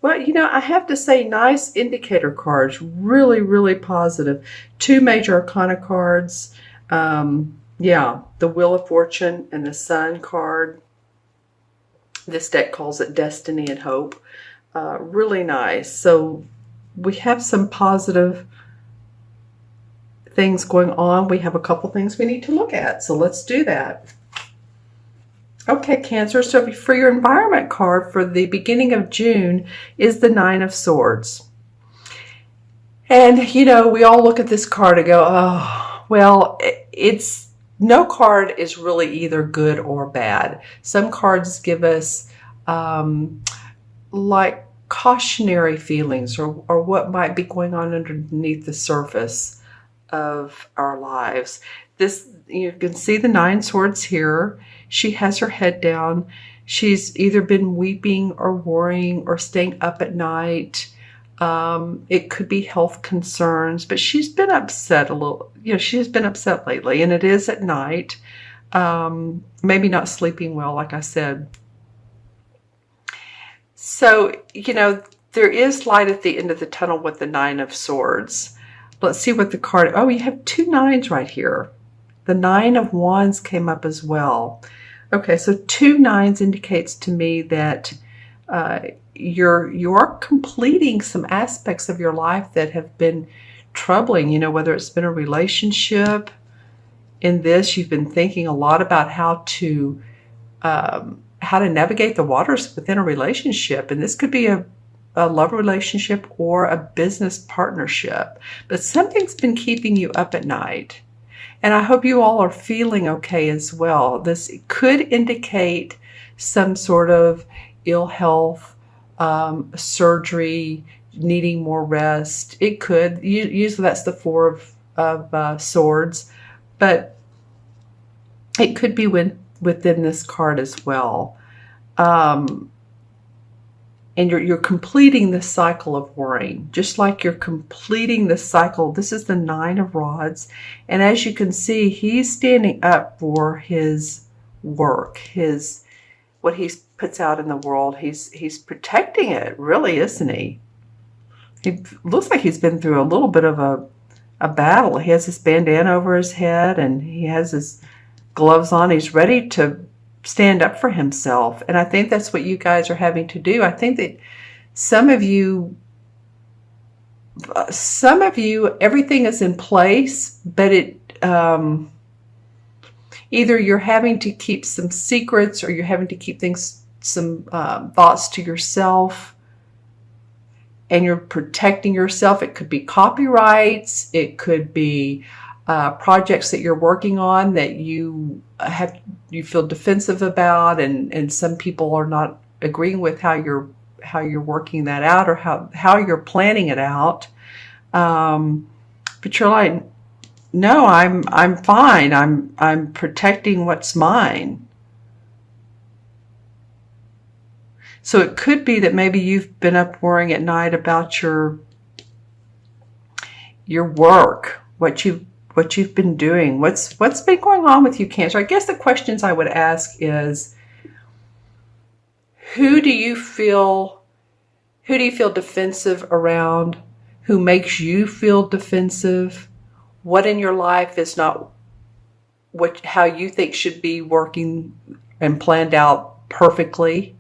Well, I have to say, nice indicator cards. Really, really positive. Two major arcana cards. Yeah, the Wheel of Fortune and the Sun card. This deck calls it Destiny and Hope. Really nice. So we have some positive things going on. We have a couple things we need to look at. So let's do that. Okay, Cancer, so for your environment card for the beginning of June is the Nine of Swords. And, we all look at this card and go, oh, well, no card is really either good or bad. Some cards give us like cautionary feelings or what might be going on underneath the surface of our lives. You can see the Nine Swords here. She has her head down. She's either been weeping or worrying or staying up at night. It could be health concerns, but she's been upset a little. She has been upset lately, and it is at night. Maybe not sleeping well, like I said. So, there is light at the end of the tunnel with the Nine of Swords. Let's see what the card... Oh, you have two nines right here. The Nine of Wands came up as well. Okay, so two nines indicates to me that you're completing some aspects of your life that have been troubling, whether it's been a relationship. In this, you've been thinking a lot about how to navigate the waters within a relationship. And this could be a love relationship or a business partnership. But something's been keeping you up at night. And I hope you all are feeling okay as well. This could indicate some sort of ill health, surgery, needing more rest. It could. Usually that's the Four of Swords. But it could be within this card as well. And you're completing the cycle of worrying, just like you're completing the cycle. This is the Nine of Rods. And as you can see, he's standing up for his work, what he puts out in the world. He's protecting it, really, isn't he? He looks like he's been through a little bit of a battle. He has this bandana over his head and he has his gloves on. He's ready to stand up for himself. And I think that's what you guys are having to do. I think that some of you, everything is in place, but either you're having to keep some secrets or you're having to keep some thoughts to yourself, and you're protecting yourself. It could be copyrights. It could be projects that you're working on that you feel defensive about, and some people are not agreeing with how you're working that out or how you're planning it out. But you're like, no, I'm fine. I'm protecting what's mine. So it could be that maybe you've been up worrying at night about your work, what you've been doing, what's been going on with you, Cancer. I guess the questions I would ask is, who do you feel defensive around? Who makes you feel defensive? What in your life is not how you think should be working and planned out perfectly?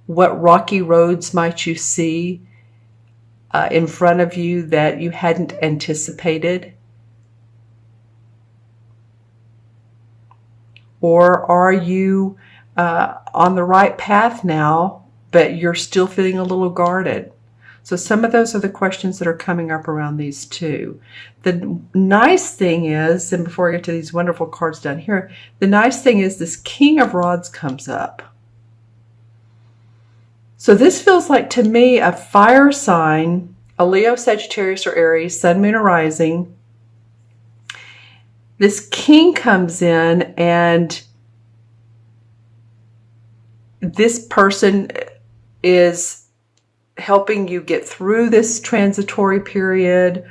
What rocky roads might you see in front of you that you hadn't anticipated? Or are you on the right path now, but you're still feeling a little guarded? So some of those are the questions that are coming up around these two. The nice thing is, and before I get to these wonderful cards down here, the nice thing is this King of Rods comes up. So this feels like, to me, a fire sign, a Leo, Sagittarius, or Aries, Sun, Moon, or Rising. This king comes in, and this person is helping you get through this transitory period.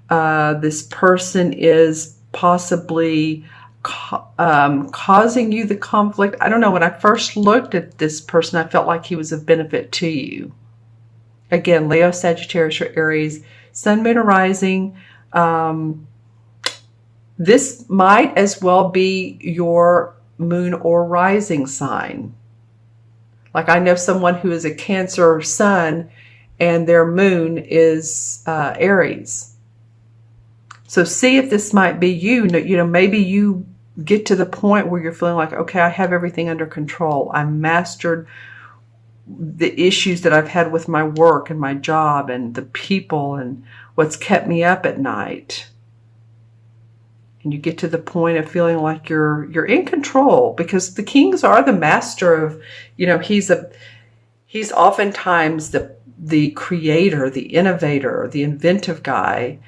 This person is possibly causing you the conflict. I don't know. When I first looked at this person, I felt like he was of benefit to you. Again, Leo, Sagittarius, or Aries, Sun, Moon, or Rising. This might as well be your moon or rising sign. Like I know someone who is a Cancer sun and their moon is Aries. So see if this might be you. You know, maybe you get to the point where you're feeling like, okay, I have everything under control. I mastered the issues that I've had with my work and my job and the people and what's kept me up at night. And you get to the point of feeling like you're in control, because the kings are the master of, you know, he's oftentimes the creator, the innovator, the inventive guy.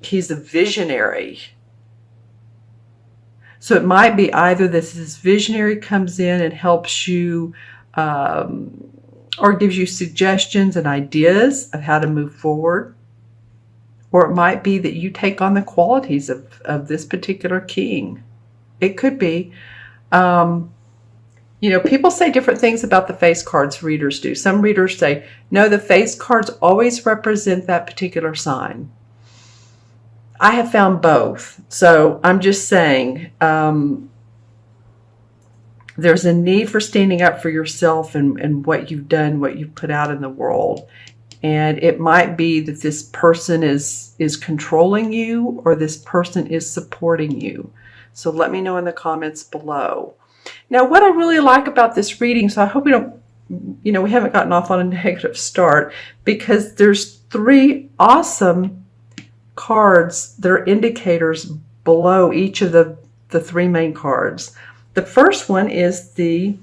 He's a visionary. So it might be either this visionary comes in and helps you or gives you suggestions and ideas of how to move forward. Or it might be that you take on the qualities of this particular king. It could be. You know, people say different things about the face cards, readers do. Some readers say, no, the face cards always represent that particular sign. I have found both. So I'm just saying, there's a need for standing up for yourself and what you've done, what you've put out in the world. And it might be that this person is controlling you, or this person is supporting you. So let me know in the comments below. Now, what I really like about this reading, so I hope we don't, you know, we haven't gotten off on a negative start, because there's 3 awesome cards that are indicators below each of the 3 main cards. The first one is the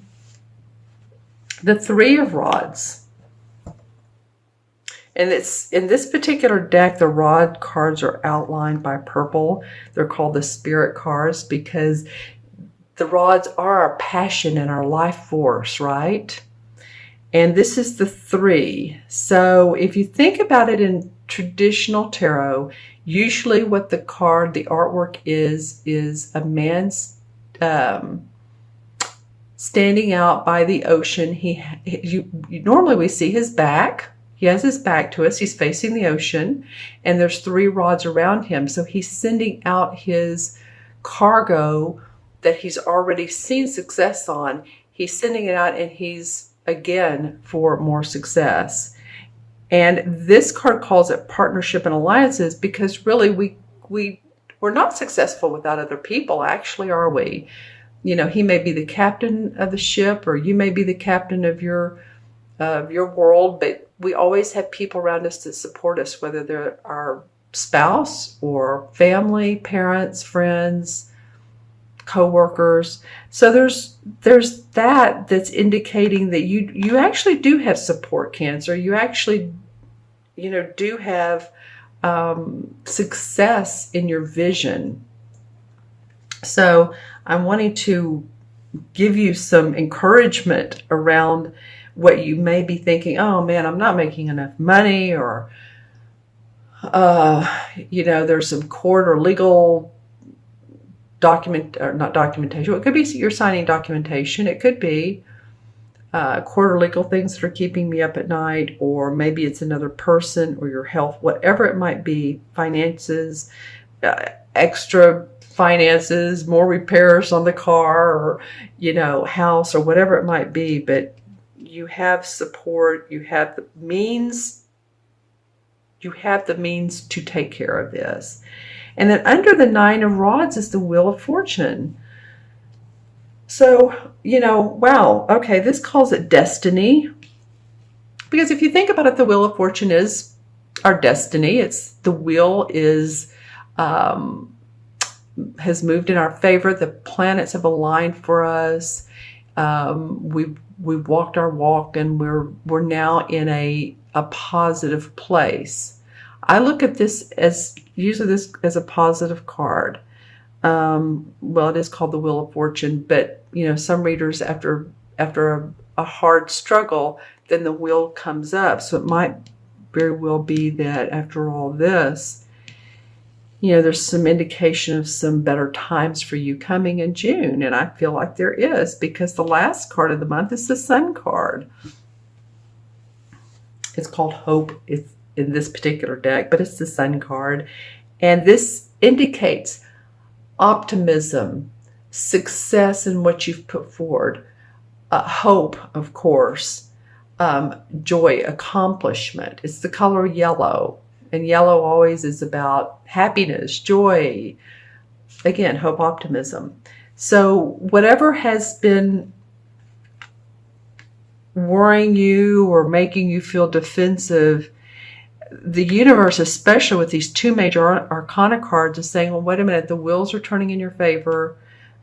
3 of Rods. And it's in this particular deck, the rod cards are outlined by purple. They're called the spirit cards because the rods are our passion and our life force, right? And this is the 3. So if you think about it in traditional tarot, usually what the artwork is a man standing out by the ocean. Normally we see his back. He has his back to us. He's facing the ocean, and there's 3 rods around him. So he's sending out his cargo that he's already seen success on. He's sending it out, and he's, again, for more success. And this card calls it partnership and alliances, because really we're not successful without other people, actually, are we? You know, he may be the captain of the ship, or you may be the captain of your world, but we always have people around us that support us, whether they're our spouse or family, parents, friends, co-workers. So there's that's indicating that you actually do have support, Cancer. You actually, you know, do have success in your vision. So I'm wanting to give you some encouragement around what you may be thinking. Oh man, I'm not making enough money, or you know, there's some court or legal not documentation. It could be you're signing documentation. It could be court or legal things that are keeping me up at night, or maybe it's another person or your health, whatever it might be. Finances, extra finances, more repairs on the car, or, you know, house, or whatever it might be. But you have support, you have the means to take care of this. And then under the 9 of Rods is the Wheel of Fortune. So, you know, wow, okay, this calls it destiny. Because if you think about it, the Wheel of Fortune is our destiny. The wheel is has moved in our favor. The planets have aligned for us. We've walked our walk, and we're now in a positive place. I look at this as a positive card. Well, it is called the Wheel of Fortune, but you know, some readers after a hard struggle, then the wheel comes up. So it might very well be that after all this, there's some indication of some better times for you coming in June. And I feel like there is, because the last card of the month is the Sun card. It's called Hope. It's in this particular deck, but it's the Sun card. And this indicates optimism, success in what you've put forward, hope, of course, joy, accomplishment. It's the color yellow. And yellow always is about happiness, joy, again, hope, optimism. So whatever has been worrying you or making you feel defensive, the universe, especially with these two major arcana cards, is saying, well, wait a minute, the wheels are turning in your favor.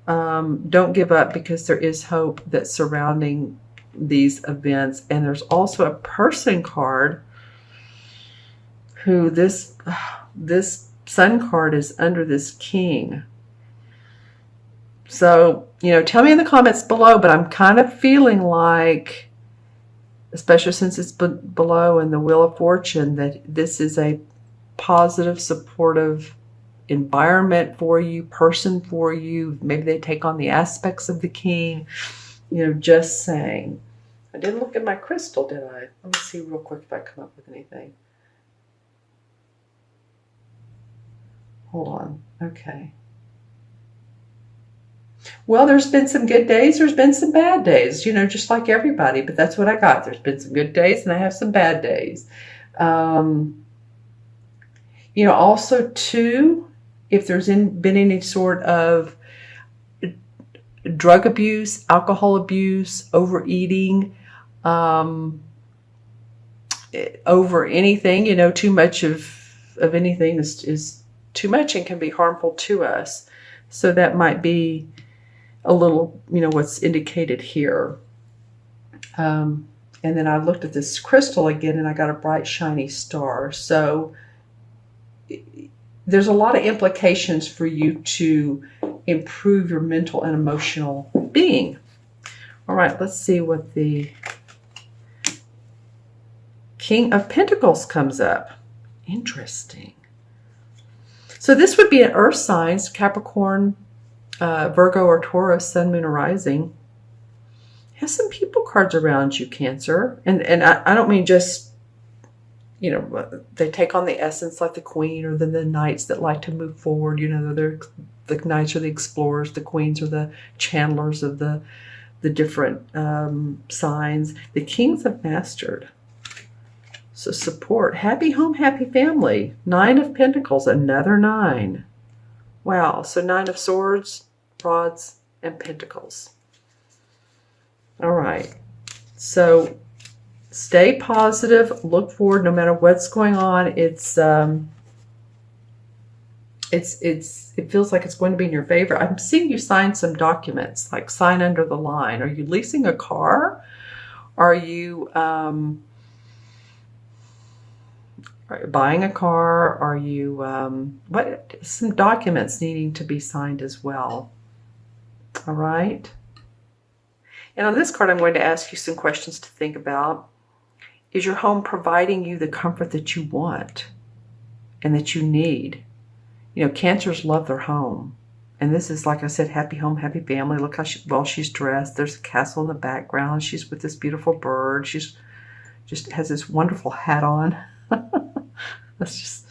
Don't give up, because there is hope that's surrounding these events. And there's also a person card who this Sun card is under this King. So, tell me in the comments below, but I'm kind of feeling like, especially since it's below in the Wheel of Fortune, that this is a positive, supportive environment for you, person for you. Maybe they take on the aspects of the King. Just saying. I didn't look at my crystal, did I? Let me see real quick if I come up with anything. Hold on. Okay. Well, there's been some good days. There's been some bad days, just like everybody. But that's what I got. There's been some good days and I have some bad days. Also, too, if there's been any sort of drug abuse, alcohol abuse, overeating, over anything, too much of anything is too much and can be harmful to us. So that might be a little, what's indicated here. And then I looked at this crystal again and I got a bright, shiny star. So there's a lot of implications for you to improve your mental and emotional being. All right, let's see what the King of Pentacles comes up. Interesting. So this would be an earth signs, Capricorn, Virgo, or Taurus, Sun, Moon, or Rising. Has some people cards around you, Cancer. And I don't mean just, they take on the essence like the Queen, or the Knights that like to move forward. The Knights are the explorers, the Queens are the channelers of the different signs. The Kings have mastered. So support, happy home, happy family. 9 of Pentacles, another 9. Wow, so 9 of Swords, Rods, and Pentacles. All right, so stay positive, look forward no matter what's going on. It feels like it's going to be in your favor. I'm seeing you sign some documents, like sign under the line. Are you leasing a car? Are you buying a car? Are you some documents needing to be signed as well? All right. And on this card, I'm going to ask you some questions to think about. Is your home providing you the comfort that you want and that you need? Cancers love their home. And this is, like I said, happy home, happy family. Look how well she's dressed. There's a castle in the background. She's with this beautiful bird. She's just has this wonderful hat on. That's just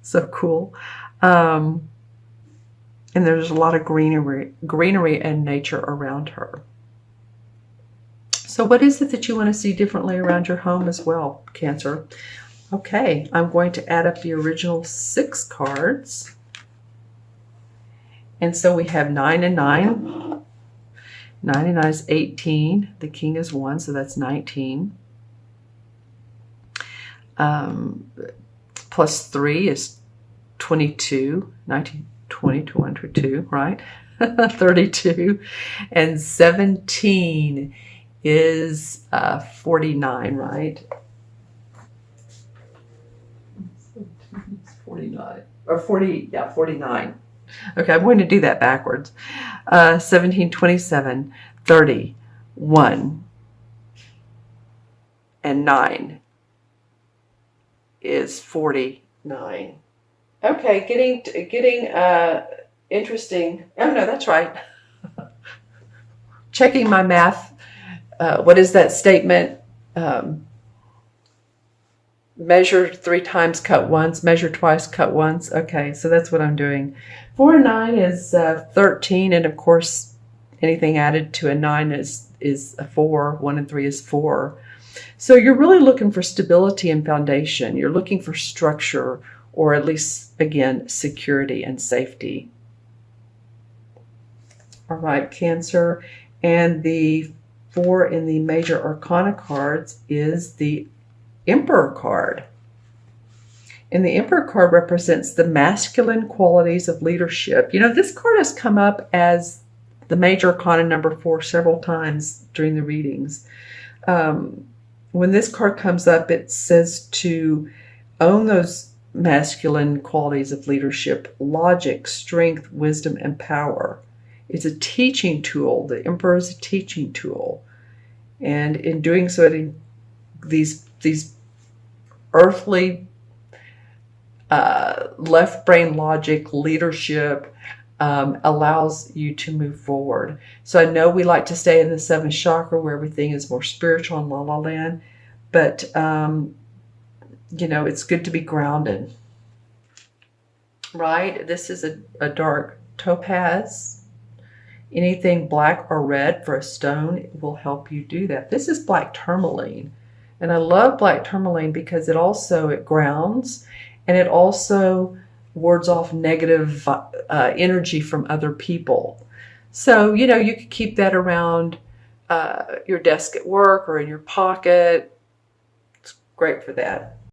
so cool. And there's a lot of greenery and nature around her. So what is it that you want to see differently around your home as well, Cancer? Okay, I'm going to add up the original 6 cards. And so we have 9 and 9. 9 and 9 is 18. The King is 1, so that's 19. Plus 3 is 22. 19, 20 to 1 to 2, right? 32. And 17 is 49, right? 49. Or 40, yeah, 49. Okay, I'm going to do that backwards. 17, 27, 30, 1, and 9 is 49. Okay, getting interesting. Oh no, that's right. Checking my math. What is that statement? Um, Measure 3 times, cut once. Measure twice, cut once. Okay, so that's what I'm doing. 4 and 9 is 13, and of course, anything added to a 9 is a 4. 1 and 3 is 4. So you're really looking for stability and foundation. You're looking for structure, or at least, again, security and safety. All right, Cancer. And the 4 in the major arcana cards is the Emperor card. And the Emperor card represents the masculine qualities of leadership. You know, this card has come up as the major arcana number 4 several times during the readings. When this card comes up, it says to own those masculine qualities of leadership: logic, strength, wisdom, and power. It's a teaching tool. The Emperor is a teaching tool. And in doing so, these earthly left brain logic leadership allows you to move forward. So I know we like to stay in the 7th chakra where everything is more spiritual and la la land, but you know, it's good to be grounded, right? This is a dark topaz. Anything black or red for a stone will help you do that. This is black tourmaline. And I love black tourmaline because it grounds, and it also wards off negative energy from other people. So, you know, you could keep that around your desk at work or in your pocket. It's great for that.